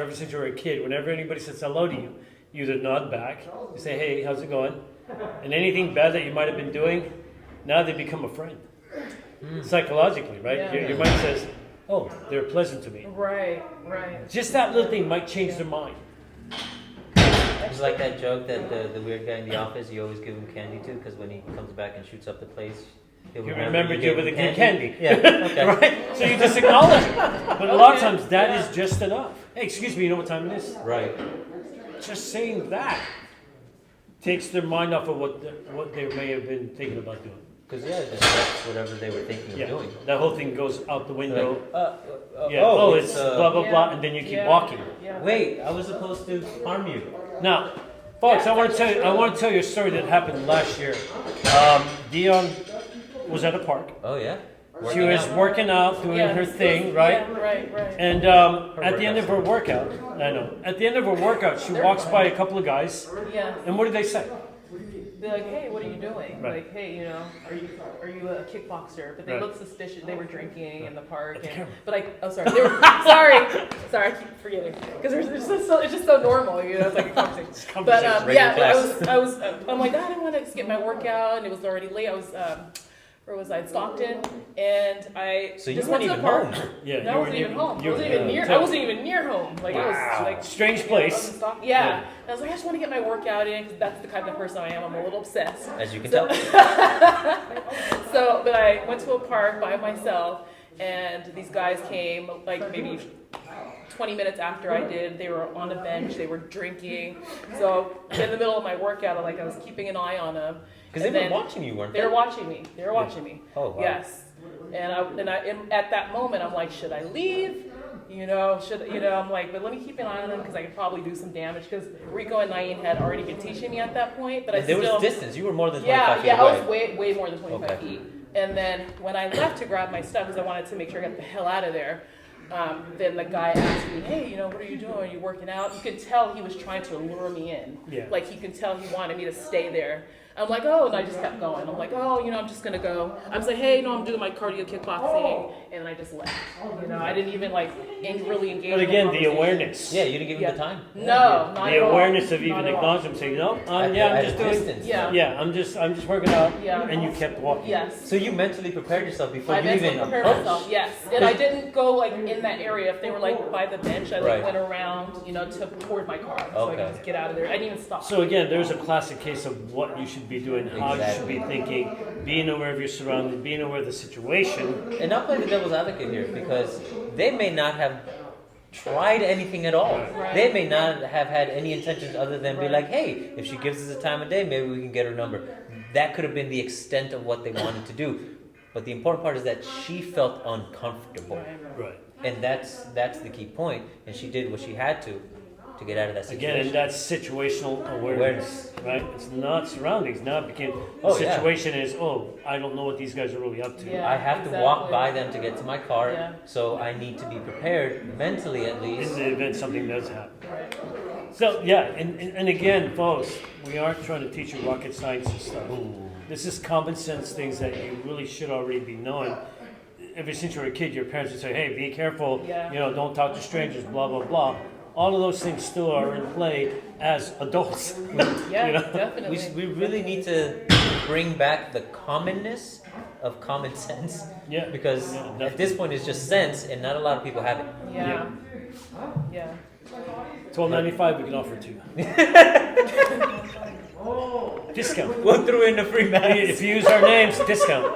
Ever since you were a kid, whenever anybody says hello to you, you either nod back, you say, hey, how's it going? And anything bad that you might have been doing, now they become a friend. Psychologically, right? Yeah. Your mind says, oh, they're pleasant to me. Right. Just that little thing might change their mind. It's like that joke that the weird guy in the office, you always give him candy to, because when he comes back and shoots up the place, he'll You remembered you with a good candy. Yeah, okay. Right? So you just acknowledge it. But a lot of times that is just enough. Hey, excuse me, you know what time it is? Right. Just saying that takes their mind off of what they may have been thinking about doing. Because, yeah, it disrupts whatever they were thinking of doing. That whole thing goes out the window. Like, it's blah, blah, blah, and then you keep walking. Yeah. Wait, I was supposed to harm you. Now, folks, I want to tell you a story that happened last year. Dion was at a park. Oh, yeah? She was working out, doing her thing, right? Yeah, right. And at the end of her workout, she walks by a couple of guys. Yeah. And what do they say? They're like, hey, what are you doing? Right. Like, hey, you know, are you a kickboxer? But they look suspicious. They were drinking in the park. Sorry. They were, sorry, I keep forgetting. Because it's just so normal, you know, it's like a conversation. But I'm like, I didn't want to skip my workout, and it was already late. I was, where was I? In Stockton, and I So you just weren't went to even the park. home. Yeah, No, I wasn't even home. I wasn't even near home. Like, it was like Strange place. Yeah. And I was like, I just want to get my workout in, because that's the kind of person I am. I'm a little obsessed. As you can tell. But I went to a park by myself, and these guys came like maybe 20 minutes after I did. They were on a bench. They were drinking. So in the middle of my workout, I was keeping an eye on them. Because they were watching you, weren't they? They were watching me. Oh, wow. Yes. And at that moment, I'm like, should I leave? I'm like, but let me keep an eye on them, because I could probably do some damage, because Rico and Naeem had already been teaching me at that point. But there was distance. You were more than 25 feet away. I was way more than 25 feet. And then when I left to grab my stuff, because I wanted to make sure I got the hell out of there, then the guy asked me, hey, what are you doing? Are you working out? You could tell he was trying to lure me in. Yeah. Like, he could tell he wanted me to stay there. I'm like, oh, and I just kept going. I'm like, oh, I'm just gonna go. I was like, hey, no, I'm doing my cardio kickboxing, and I just left. I didn't even really engage. But again, the awareness. Yeah, you didn't give him the time. No, not the at all. awareness of Not even at all. acknowledging them, saying, no, I'm At just a doing. distance. Yeah. I'm just working out. Yeah. And you kept walking. Yes. So you mentally prepared yourself before I you mentally even prepared approached. myself, yes. And I didn't go in that area. If they were by the bench, I Right. went around, toward my car, so I could just get out of there. I didn't even stop. So again, there's a classic case of what you should be doing, how you should be thinking, being aware of your surroundings, being aware of the situation. And I'll play the devil's advocate here, because they may not have tried anything at all. Right. They may not have had any intentions other than be like, hey, if she gives us a time of day, maybe we can get her number. That could have been the extent of what they wanted to do. But the important part is that she felt uncomfortable. Right. And that's the key point. And she did what she had to get out of that situation. Again, and that's situational awareness, right? It's not surroundings. Now it became the situation is, I don't know what these guys are really up to. Yeah. I have to walk by them to get to my car, Yeah. so I need to be prepared, mentally at least. In the event something does happen. Right. So and again, folks, we aren't trying to teach you rocket science and stuff. This is common sense things that you really should already be knowing. Ever since you were a kid, your parents would say, hey, be careful, don't talk to strangers, blah, blah, blah. All of those things still are in play as adults. Yeah, definitely. We really need to bring back the commonness of common sense. Yeah. Because at this point it's just sense, and not a lot of people have it. Yeah. $12.95 we can offer to you. Discount. We'll throw in the free mask. If you use our names, discount.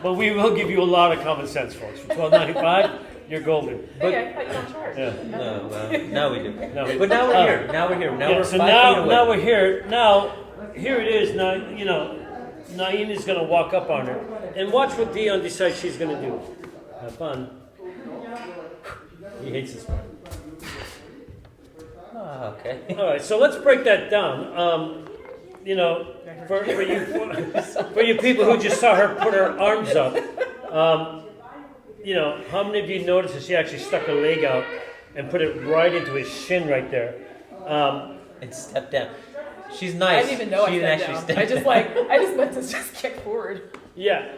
But we will give you a lot of common sense, folks. For $12.95, you're golden. Hey, I thought you don't charge. Yeah. No, now we do. No. But now we're here. Now we're here. Now we're So 5 feet away. now we're here. Now, here it is. Now, Naeem is going to walk up on her. And watch what Dion decides she's going to do. Have fun. He hates this one. Okay. All right, so let's break that down. For you people who just saw her put her arms up, how many of you noticed that she actually stuck her leg out and put it right into his shin right there? And step down. She's nice. I didn't even know she I didn't stepped actually down. step I just meant to just kick forward. Yeah.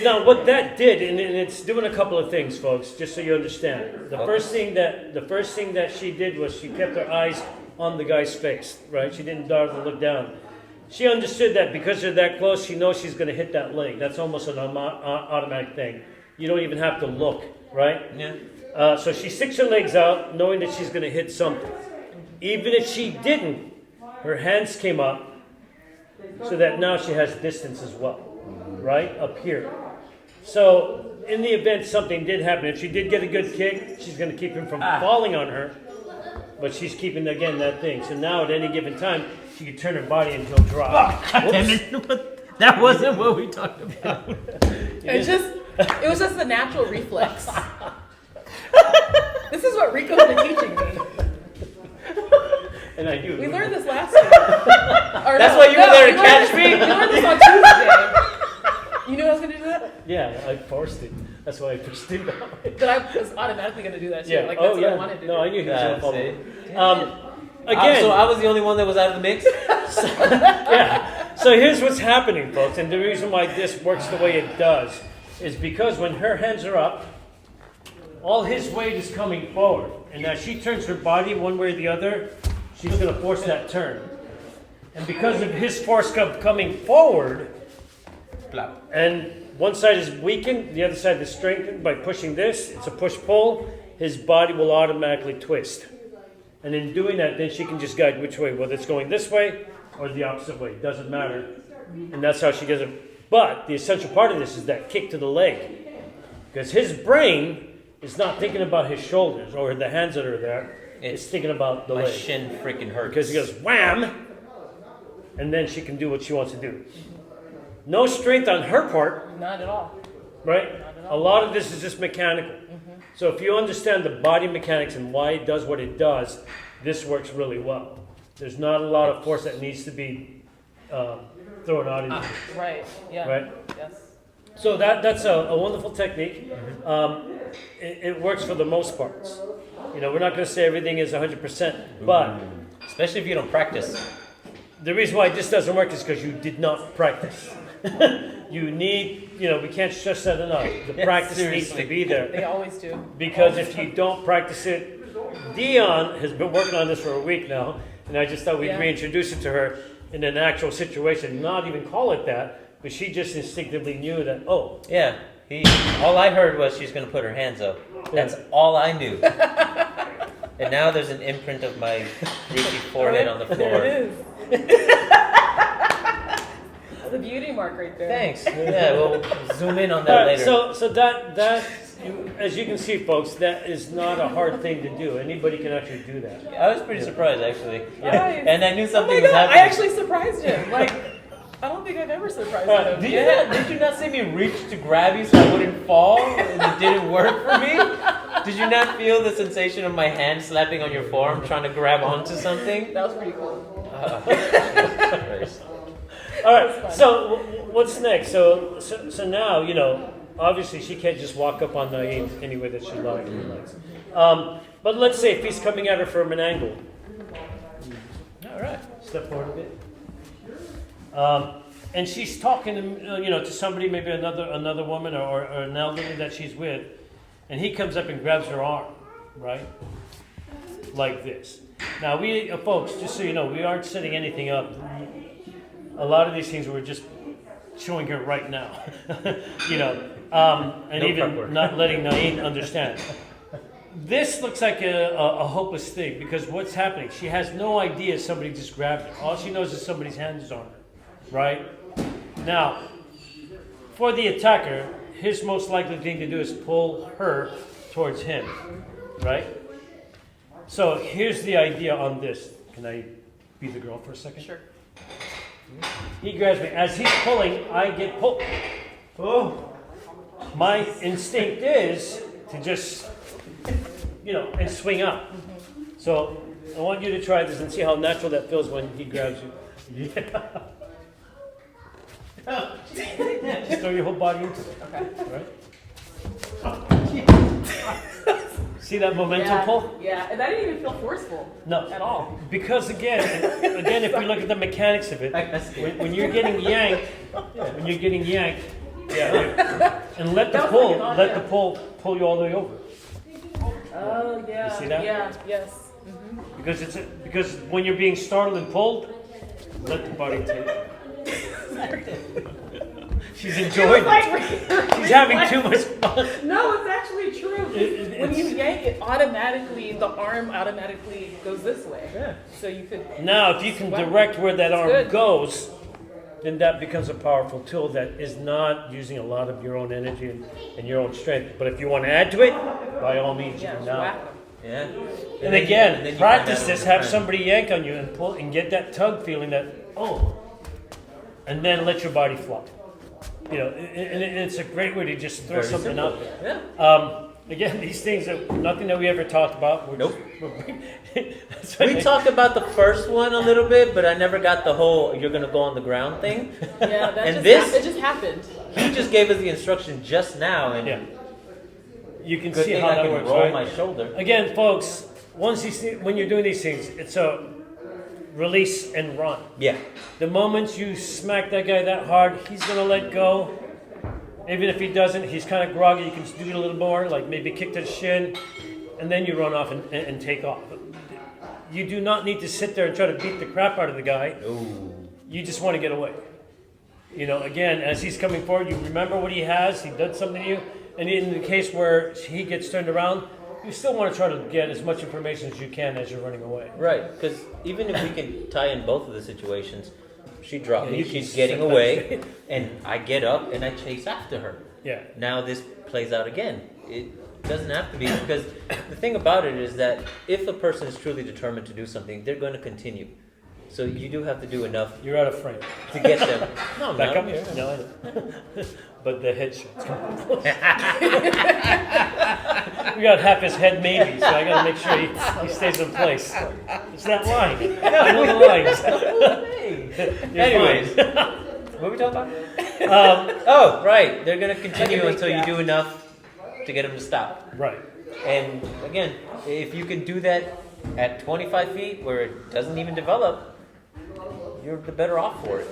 Now, what that did, and it's doing a couple of things, folks, just so you understand. The first thing that she did was she kept her eyes on the guy's face, right? She didn't dare to look down. She understood that because they're that close, she knows she's going to hit that leg. That's almost an automatic thing. You don't even have to look, right? Yeah. So she sticks her legs out, knowing that she's going to hit something. Even if she didn't, her hands came up, so that now she has distance as well, right? Up here. So in the event something did happen, if she did get a good kick, she's going to keep him from falling on her. But she's keeping, again, that thing. So now at any given time, she can turn her body and he'll drop. Damn it. That wasn't what we talked about. It was just the natural reflex. This is what Rico's been teaching me. And I do. We learned this last week. That's why you were there to catch me? We learned this on Tuesday. You knew I was going to do that? Yeah, I forced it. That's why I pushed it out. But I was automatically going to do that too. Yeah. Like, that's what I wanted to do. No, I knew he was going to follow. Again, Again, so I was the only one that was out of the mix? yeah. So here's what's happening, folks. And the reason why this works the way it does is because when her hands are up, all his weight is coming forward. And as she turns her body one way or the other, she's going to force that turn. And because of his force coming forward, and one side is weakened, the other side is strengthened by pushing this, it's a push-pull, his body will automatically twist. And in doing that, then she can just guide which way, whether it's going this way or the opposite way. It doesn't matter. And that's how she does it. But the essential part of this is that kick to the leg. Because his brain is not thinking about his shoulders or the hands that are there. It's thinking about the leg. My shin freaking hurts. Because he goes, wham! And then she can do what she wants to do. No strength on her part. Not at all. Right? A lot of this is just mechanical. So if you understand the body mechanics and why it does what it does, this works really well. There's not a lot of force that needs to be thrown out into it. Right. Yeah. Right? Yes. So that's a wonderful technique. It works for the most parts. You know, we're not going to say everything is 100%, but especially if you don't practice. The reason why this doesn't work is because you did not practice. You need, we can't stress that enough. The practice needs to be there. They always do. Because if you don't practice it, Dion has been working on this for a week now, and I just thought we'd reintroduce it to her in an actual situation, not even call it that, but she just instinctively knew that, oh. Yeah, all I heard was she's going to put her hands up. That's all I knew. And now there's an imprint of my Ricky forehead on the floor. There it is. The beauty mark right there. Thanks. Yeah, we'll zoom in on that later. So that as you can see, folks, that is not a hard thing to do. Anybody can actually do that. I was pretty surprised, actually. Yeah. Nice. And I knew something was God, happening. I actually surprised him. Like, I don't think I've ever surprised him. Did you not see me reach to grab you so I wouldn't fall? And it didn't work for me? Did you not feel the sensation of my hand slapping on your forearm trying to grab onto something? That was pretty cool. All right, so what's next? So now, obviously she can't just walk up on Naeem any way that she likes. But let's say if he's coming at her from an angle. All right, step forward a bit. And she's talking to somebody, maybe another woman or an elderly that she's with, and he comes up and grabs her arm, right? Like this. Now, we folks, just so you know, we aren't setting anything up. A lot of these things we're just showing her right now, and even not letting Naeem understand. This looks like a hopeless thing because what's happening? She has no idea somebody just grabbed her. All she knows is somebody's hand is on her, right? Now, for the attacker, his most likely thing to do is pull her towards him, right? So here's the idea on this. Can I be the girl for a second? Sure. He grabs me. As he's pulling, I get pulled. Oh. My instinct is to just, and swing up. So I want you to try this and see how natural that feels when he grabs you. Yeah. Just throw your whole body into it. Okay. Right? See that momentum pull? Yeah, and that didn't even feel forceful. No. At all. Because again, if we look at the mechanics of it, when you're getting yanked, Yeah. And let the That was pull, like an odd, let yeah. the pull you all the way over. Oh yeah. You see that? Yeah. Yes. Mm-hmm. Because when you're being startled and pulled, let the body take. She's enjoying it. She's having too much fun. No, it's actually true. When you It's- yank it, automatically the arm automatically goes this way. Yeah. So you could. Now, if you can direct where that arm good. goes, then that becomes a powerful tool that is not using a lot of your own energy and your own strength. But if you want to add to it, by all means, you Yeah, can just now. whack 'em. Yeah. And then again, you practice find out this. over Have time. somebody yank on you and pull and get that tug feeling that and then let your body flop. And it's a great way to just throw Very something simple. out there. Again, these things are nothing that we ever talked about. Nope. That's We why- talked about the first one a little bit, but I never got the whole "you're gonna go on the ground" thing. Yeah, that And just this- it just happened. He just gave us the instruction just now, and Yeah. You can good see thing how I that can works, roll right? my shoulder. Again, folks, when you're doing these things, it's a release and run. Yeah. The moment you smack that guy that hard, he's gonna let go. Even if he doesn't, he's kind of groggy. You can do it a little more, like maybe kick to the shin, and then you run off and take off. You do not need to sit there and try to beat the crap out of the guy. Ooh. You just want to get away. Again, as he's coming forward, you remember what he has. He did something to you. And in the case where he gets turned around, you still want to try to get as much information as you can as you're running away. Right, because even if we can tie in both of the situations, she dropped Yeah, me, you she's can getting set away, and I get up and I chase after her. Yeah. Now this plays out again. It doesn't have to be, because the thing about it is that if a person is truly determined to do something, they're going to continue. So you do have to do enough You're out of frame. to get them. No, Back no, up here. No, I know. But the head shot's coming close. We got half his head maybe, so I got to make sure he stays in place. It's that line. I know the lines. You're Anyways, fine. what are we talking about? Oh, right. They're going to continue until you do enough to get them to stop. Right. And again, if you can do that at 25 feet where it doesn't even develop, you're the better off for it.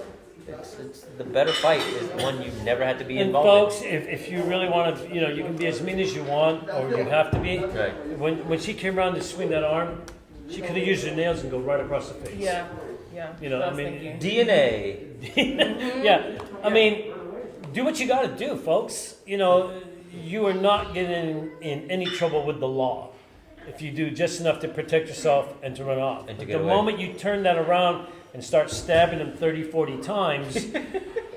It's the better fight is the one you never had to be And involved folks, if you really want to, you can be as mean as you want, or you have to be. Right. When she came around to swing that arm, she could have used her nails and go right across the face. Yeah. Yeah. You know, that's I what mean, was in. thinking. DNA. Yeah. I mean, do what you got to do, folks. You are not getting in any trouble with the law if you do just enough to protect yourself and to run off. And to But get the away. moment you turn that around and start stabbing them 30, 40 times,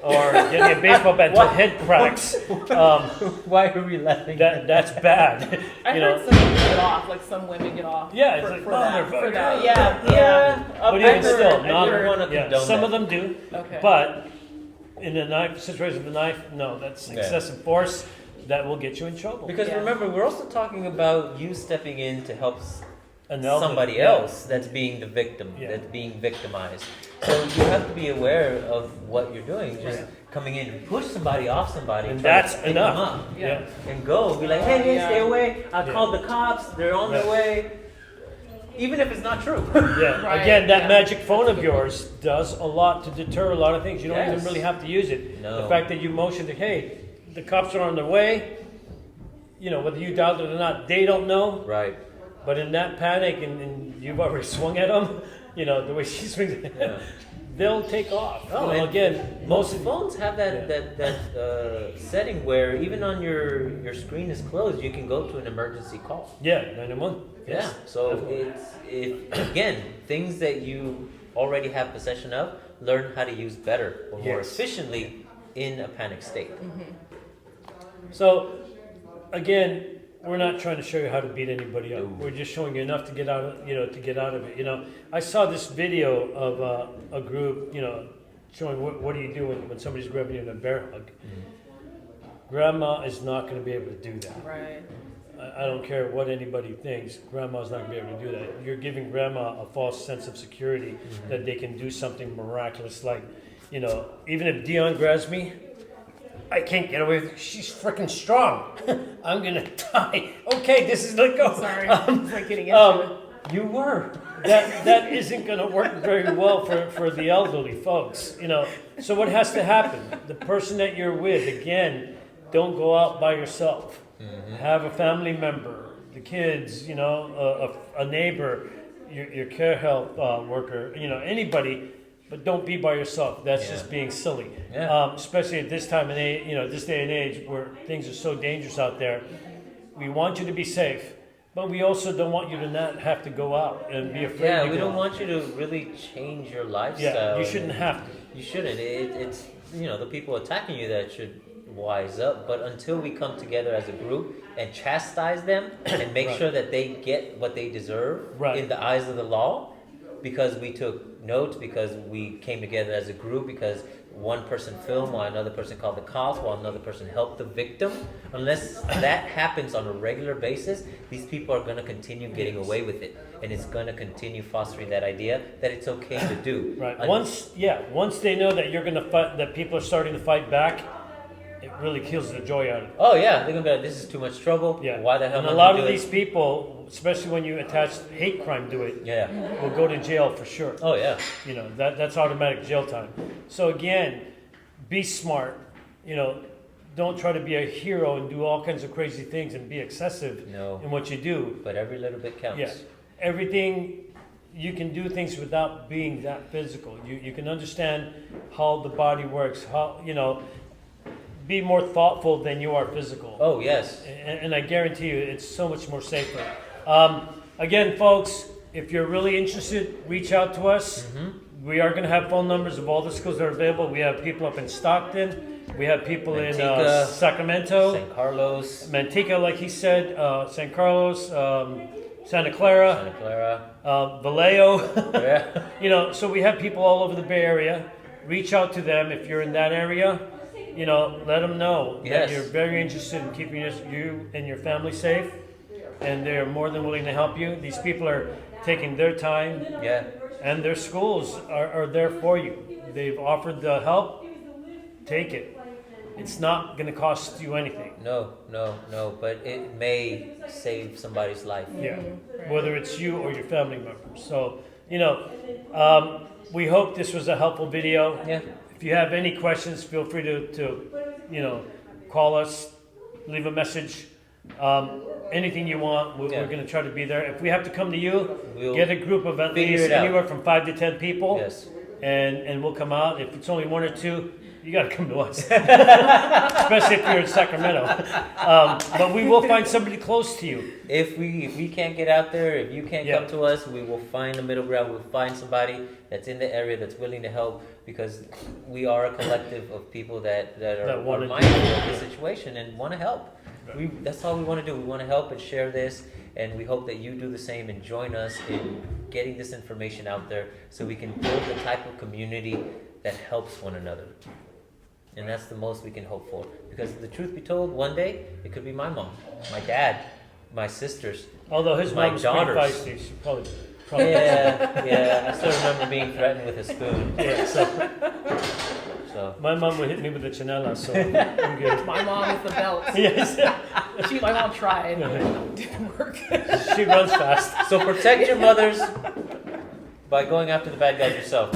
or getting a baseball bat to head cracks, Why are we laughing? that's bad. I You heard know, some people get off, like some women get off. Yeah, it's for, like, for that. motherfucker. For that. Yeah. but even still, I not wouldn't want to yeah, condone some that. of them do. Okay. But in the knife situation of the knife, no, that's Yeah. excessive force that will get you in trouble. Because Yeah. remember, we're also talking about you stepping in to help An elder, somebody yeah. else that's being the victim, Yeah. that's being victimized. So you have to be aware of what you're doing. Just coming in and push somebody off somebody, And try to that's pick them enough. up Yeah. and go. Be like, hey, Yeah. stay away. I Yeah. called the cops. They're on their Right. way. Even if it's not true. Yeah. Right, Again, that yeah. magic phone of yours does a lot to deter a lot of things. You don't even Yes. really have to use it. No. The fact that you motioned, that, hey, the cops are on their way. Whether you doubt it or not, they don't know. Right. But in that panic, and you've already swung at them, the way she swings, Yeah. they'll take off. Oh, and again, Most most of phones have that setting where even on your screen is closed, you can go to an emergency call. yeah, 911. Yeah. Yes, So definitely. it's again things that you already have possession of. Learn how to use better or more Yes. efficiently in a panic state. So, again, we're not trying to show you how to beat anybody up. No. We're just showing you enough to get out of, to get out of it. I saw this video of a group, showing what do you do when somebody's grabbing you in a bear hug. Grandma is not going to be able to do that. Right. I don't care what anybody thinks. Grandma's not going to be able to do that. You're giving grandma a false sense of security that they can do something miraculous. Like, even if Dion grabs me, I can't get away with it. She's freaking strong. I'm going to die. Okay, this is, let go. Sorry. It's like getting into it. You were. That isn't going to work very well for the elderly folks, you know. So what has to happen? The person that you're with, again, don't go out by yourself. Mm-hmm. Have a family member, the kids, you know, a neighbor, your care help worker, you know, anybody, but don't be by yourself. That's just being silly. Yeah. Especially at this time and age, you know, this day and age where things are so dangerous out there. We want you to be safe. But we also don't want you to not have to go out and be afraid to go. We don't out. want you to really change your lifestyle. Yeah, you shouldn't have to. You shouldn't. It's, you know, the people attacking you that should wise up. But until we come together as a group and chastise them and make sure that they get what they deserve in the eyes of the law, because we took notes, because we came together as a group, because one person filmed while another person called the cops, while another person helped the victim. Unless that happens on a regular basis, these people are going to continue getting away with it, and it's going to continue fostering that idea that it's okay to do. Right. Once they know that you're going to fight, that people are starting to fight back, it really kills the joy out of it. Oh yeah, they're going to be like, this is too much trouble. Yeah. Why the hell? And am a I lot gonna of do these it? people, especially when you attach hate crime to it, will go to jail for sure. Oh yeah. You know, that's automatic jail time. So again, be smart. You know, don't try to be a hero and do all kinds of crazy things and be excessive in what you do. But every little bit counts. Yeah. Everything, you can do things without being that physical. You can understand how the body works, how, you know, be more thoughtful than you are physical. Oh, yes. And I guarantee you, it's so much more safer. Again, folks, if you're really interested, reach out to us. Mm-hmm. We are going to have phone numbers of all the schools that are available. We have people up in Stockton. We have people Manteca, in Sacramento. San Carlos. Manteca, like he said. San Carlos. Santa Clara. Vallejo. Yeah. You know, so we have people all over the Bay Area. Reach out to them if you're in that area. You know, let them know that you're very interested in keeping you and your family safe, and they're more than willing to help you. These people are taking their time, and their schools are there for you. They've offered the help. Take it. It's not going to cost you anything. No, but it may save somebody's life. Yeah, whether it's you or your family members. So, you know, we hope this was a helpful video. Yeah. If you have any questions, feel free to you know, call us, leave a message, anything you want. We're going to try to be there. If we have to come to you, get a group of at least anywhere from 5 to 10 people, and we'll come out. If it's only 1 or 2, you got to come to us, especially if you're in Sacramento. But we will find somebody close to you. If we can't get out there, if you can't come to us, we will find a middle ground. We'll find somebody that's in the area that's willing to help, because we are a collective of people that are mindful of the situation and want to help. That's all we want to do. We want to help and share this, and we hope that you do the same and join us in getting this information out there so we can build the type of community that helps one another. And that's the most we can hope for. Because the truth be told, one day, it could be my mom, my dad, my sisters, although his my mom's daughters. Pretty feisty. She probably Yeah. I still remember being threatened with a spoon. Yeah, so my mom would hit me with a chanela, so I'm good. My mom with the belt. Yes. My mom tried. It didn't work. She runs fast. So protect your mothers by going after the bad guys yourself.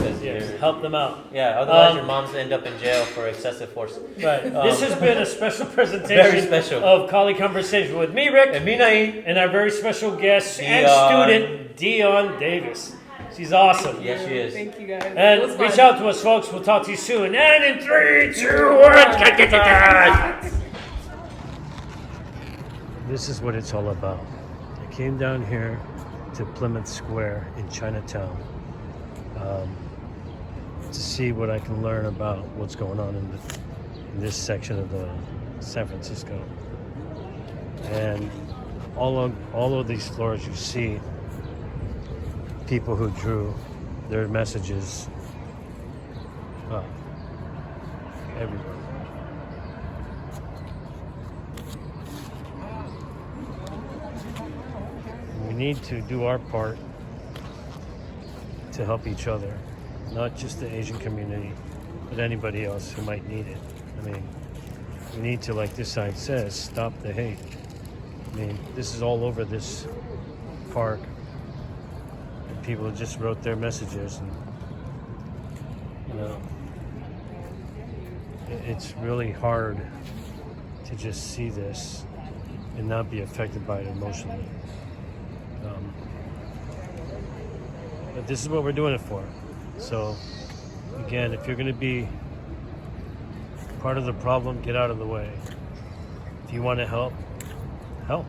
Help them out. Yeah, otherwise your moms end up in jail for excessive force. Right. This has been a special presentation very special. of Kali Conversation with me, Rick, and me, Naeem, and our very special guest and student, Dion Davis. She's awesome. Yes, she is. Thank you, guys. And reach out to us, folks. We'll talk to you soon. And in 3, 2, 1. This is what it's all about. I came down here to Plymouth Square in Chinatown to see what I can learn about what's going on in this section of the San Francisco. And all of these floors you see people who drew their messages everywhere. We need to do our part to help each other, not just the Asian community, but anybody else who might need it. I mean, we need to, like this sign says, stop the hate. I mean, this is all over this park. people just wrote their messages, and it's really hard to just see this and not be affected by it emotionally. But this is what we're doing it for. So again, if you're going to be part of the problem, get out of the way. If you want to help, help.